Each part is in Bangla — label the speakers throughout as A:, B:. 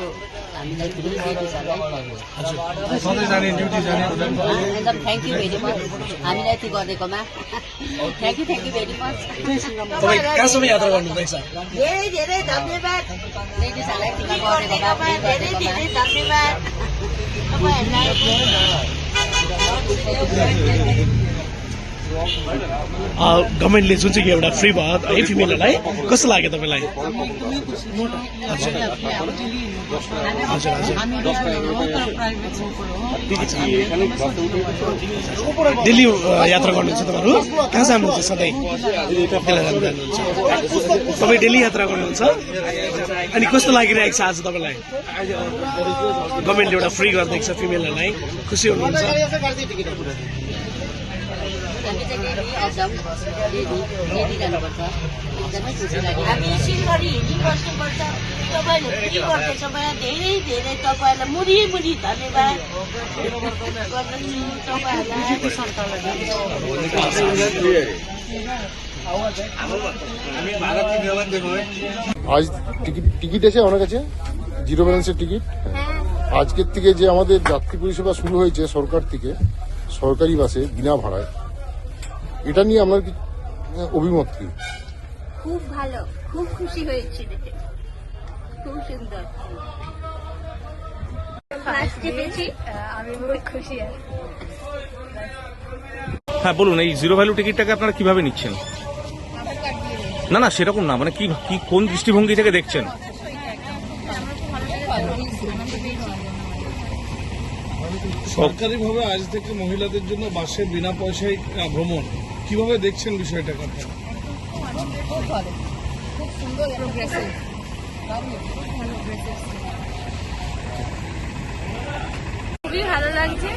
A: उहाँको हामीलाई फ्री
B: एकदम थ्याङ्क यू भेरी मच हामीलाई यति गरिदिएकोमा थ्याङ्क यू भेरी मच
C: कहाँसम्म यात्रा गर्नुहुँदैछ?
A: धेरै धेरै धन्यवाद
B: लेडिजहरूलाई टिका गरिदिएकोमा
A: धेरै धेरै धन्यवाद
C: गभर्मेन्टले जुन चाहिँ एउटा फ्री भयो है फिमेलहरूलाई, कस्तो लाग्यो तपाईँलाई? दिल्ली यात्रा गर्नुहुन्छ तपाईँहरू? कहाँ जानुहुन्छ सधैँ? जानुहुन्छ तपाईँ डेली यात्रा गर्नुहुन्छ? अनि कस्तो लागिरहेको छ आज तपाईँलाई? गभर्मेन्टले एउटा फ्री गरिदिएको छ फिमेलहरूलाई, खुसी हुनुहुन्छ?
B: हामी चाहिँ डेली जानुपर्छ एकदमै खुसी लाग्यो
A: हामी सिलगढी हिँडिबस्नुपर्छ तपाईँहरूले फ्री गर्दैछ मलाई धेरै धेरै तपाईँहरूलाई मुरी मुरी धन्यवाद
D: আজ টিকিট এসে আমার কাছে জিরো ব্যালেন্সের টিকিট। আজকের থেকে যে আমাদের যাত্রী পরিষেবা শুরু হয়েছে সরকার থেকে সরকারি বাসে বিনা ভাড়ায়, এটা নিয়ে আমার অভিমত কি?
E: খুব ভালো, খুব খুশি হয়েছি, খুব সুন্দর। আমি বহুত খুশি।
F: হ্যাঁ বলুন, এই জিরো ভ্যালু টিকিটটাকে আপনারা কিভাবে নিচ্ছেন? না না সেরকম না, মানে কি কোন দৃষ্টিভঙ্গি থেকে দেখছেন?
G: সরকারিভাবে আজ থেকে মহিলাদের জন্য বাসে বিনা পয়সায় ভ্রমণ, কিভাবে দেখছেন বিষয়টাকে?
E: খুবই ভালো লাগছে,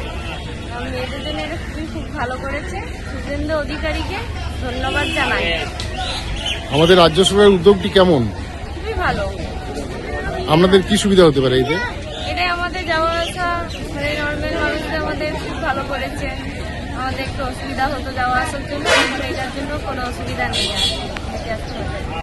E: মেয়েদের জন্য এটা খুব ভালো করেছে। সুজেন্দ্র অধিকারীকে ধন্যবাদ জানাই।
D: আমাদের রাজ্য সরকারের উদ্যোগটি কেমন?
E: খুবই ভালো।
D: আপনাদের কি সুবিধা হতে পারে এতে?
E: এটাই আমাদের যাওয়া আসা মানে নর্মাল মানুষদের আমাদের খুব ভালো করেছে। আমাদের একটু অসুবিধা হতো যাওয়া আসার জন্য, এটার জন্য কোনো অসুবিধা নেই আর।